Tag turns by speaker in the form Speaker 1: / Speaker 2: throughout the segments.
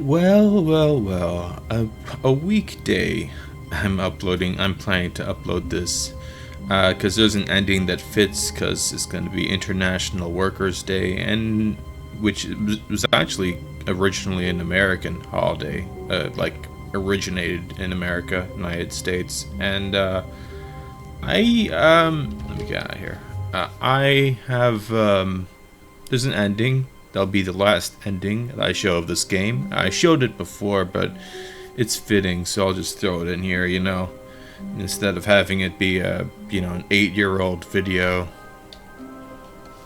Speaker 1: Well. A weekday. I'm planning to upload this because there's an ending that fits because it's going to be International Workers' Day, and which was actually originally an American holiday, like originated in America, United States, and let me get out of here. I have there's an ending. That'll be the last ending that I show of this game. I showed it before, but it's fitting, so I'll just throw it in here, instead of having it be an 8-year-old video.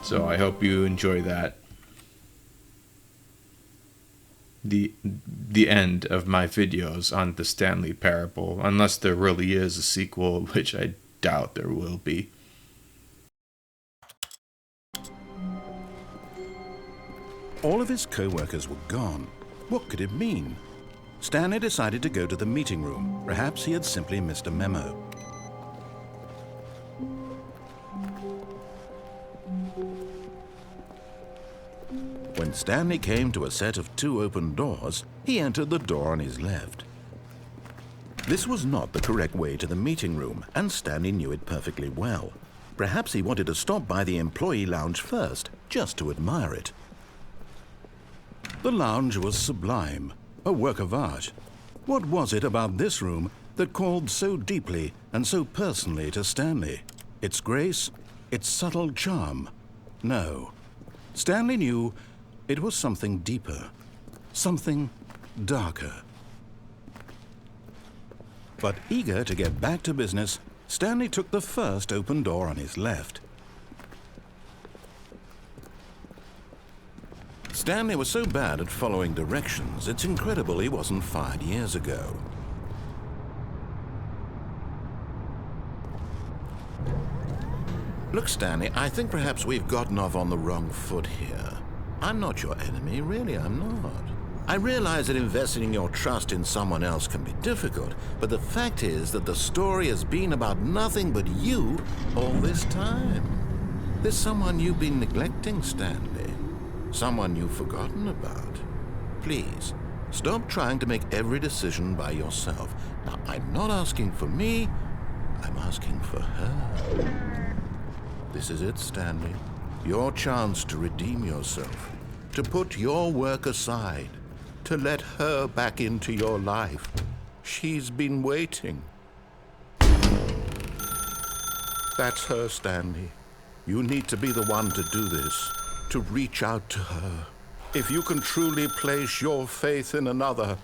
Speaker 1: So I hope you enjoy that. The end of my videos on the Stanley Parable, unless there really is a sequel, which I doubt there will be.
Speaker 2: All of his co-workers were gone. What could it mean? Stanley decided to go to the meeting room. Perhaps he had simply missed a memo. When Stanley came to a set of 2 open doors, he entered the door on his left. This was not the correct way to the meeting room, and Stanley knew it perfectly well. Perhaps he wanted to stop by the employee lounge first, just to admire it. The lounge was sublime, a work of art. What was it about this room that called so deeply and so personally to Stanley? Its grace? Its subtle charm? No. Stanley knew it was something deeper, something darker. But eager to get back to business, Stanley took the first open door on his left. Stanley was so bad at following directions, it's incredible he wasn't fired years ago. Look, Stanley, I think perhaps we've gotten off on the wrong foot here. I'm not your enemy, really, I'm not. I realize that investing your trust in someone else can be difficult, but the fact is that the story has been about nothing but you all this time. There's someone you've been neglecting, Stanley. Someone you've forgotten about. Please, stop trying to make every decision by yourself. Now, I'm not asking for me, I'm asking for her. This is it, Stanley. Your chance to redeem yourself, to put your work aside, to let her back into your life. She's been waiting. That's her, Stanley. You need to be the one to do this. To reach out to her. If you can truly place your faith in another,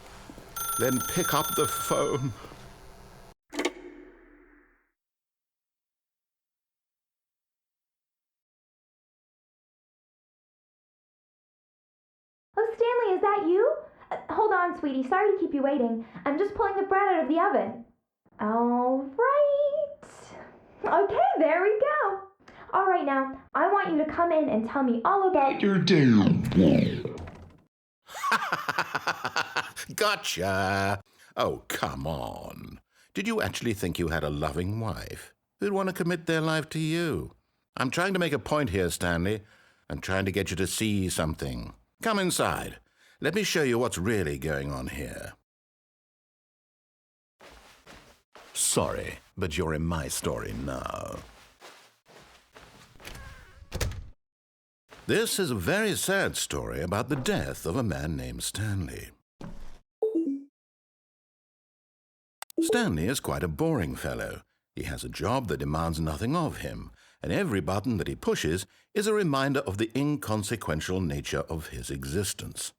Speaker 2: then pick up the phone.
Speaker 3: Oh, Stanley, is that you? Hold on, sweetie. Sorry to keep you waiting. I'm just pulling the bread out of the oven. All right. Okay, there we go. All right, now, I want you to come in and tell me all about your day.
Speaker 2: Gotcha. Oh, come on. Did you actually think you had a loving wife who'd want to commit their life to you? I'm trying to make a point here, Stanley. I'm trying to get you to see something. Come inside. Let me show you what's really going on here. Sorry, but you're in my story now. This is a very sad story about the death of a man named Stanley. Stanley is quite a boring fellow. He has a job that demands nothing of him, and every button that he pushes is a reminder of the inconsequential nature of his existence.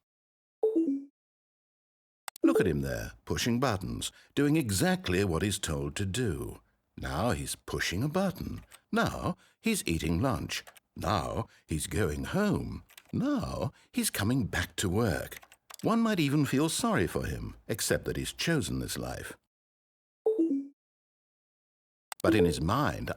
Speaker 2: Look at him there, pushing buttons, doing exactly what he's told to do. Now he's pushing a button. Now he's eating lunch. Now he's going home. Now he's coming back to work. One might even feel sorry for him, except that he's chosen this life. But in his mind,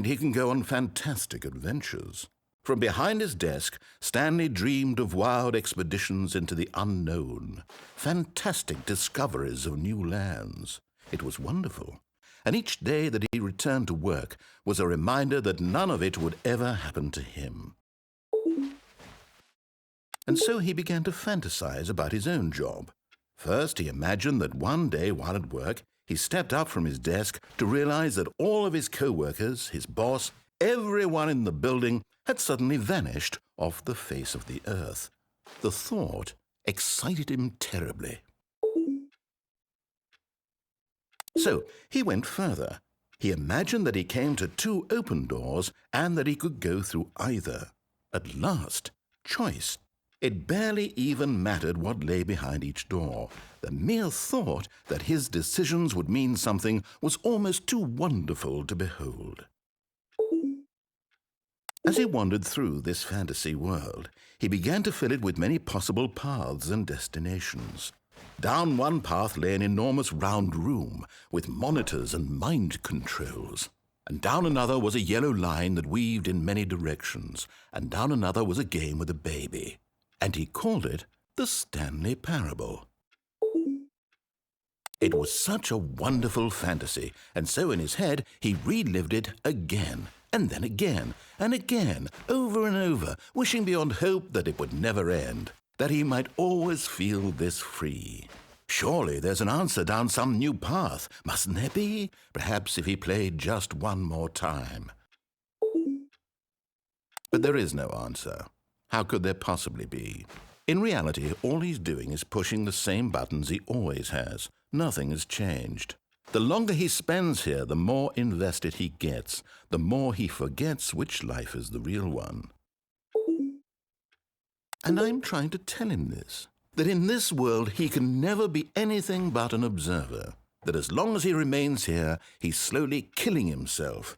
Speaker 2: he can go on fantastic adventures. From behind his desk, Stanley dreamed of wild expeditions into the unknown, fantastic discoveries of new lands. It was wonderful. And each day that he returned to work was a reminder that none of it would ever happen to him. And so he began to fantasize about his own job. First, he imagined that one day while at work, he stepped up from his desk to realize that all of his co-workers, his boss, everyone in the building had suddenly vanished off the face of the earth. The thought excited him terribly. So he went further. He imagined that he came to 2 open doors and that he could go through either. At last, choice. It barely even mattered what lay behind each door. The mere thought that his decisions would mean something was almost too wonderful to behold. As he wandered through this fantasy world, he began to fill it with many possible paths and destinations. Down one path lay an enormous round room with monitors and mind controls. And down another was a yellow line that weaved in many directions. And down another was a game with a baby. And he called it the Stanley Parable. It was such a wonderful fantasy, and so in his head he relived it again, and then again, and again, over and over, wishing beyond hope that it would never end, that he might always feel this free. Surely there's an answer down some new path, mustn't there be? Perhaps if he played just one more time. But there is no answer. How could there possibly be? In reality, all he's doing is pushing the same buttons he always has. Nothing has changed. The longer he spends here, the more invested he gets, the more he forgets which life is the real one. And I'm trying to tell him this, that in this world he can never be anything but an observer, that as long as he remains here, he's slowly killing himself.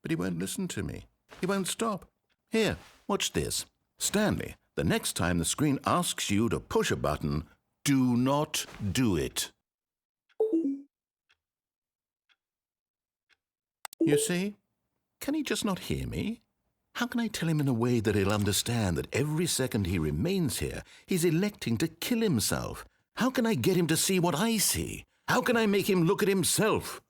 Speaker 2: But he won't listen to me. He won't stop. Here, watch this. Stanley, the next time the screen asks you to push a button, do not do it. You see? Can he just not hear me? How can I tell him in a way that he'll understand that every second he remains here, he's electing to kill himself? How can I get him to see what I see? How can I make him look at himself?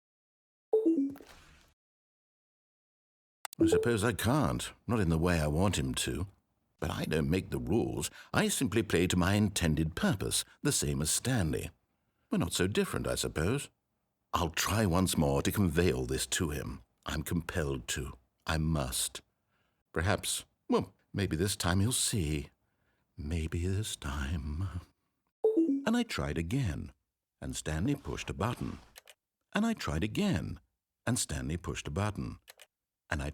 Speaker 2: I suppose I can't, not in the way I want him to. But I don't make the rules. I simply play to my intended purpose, the same as Stanley. We're not so different, I suppose. I'll try once more to convey all this to him. I'm compelled to. I must. Perhaps, well, maybe this time he'll see. Maybe this time. And I tried again, and Stanley pushed a button. And I tried again, and Stanley pushed a button. And I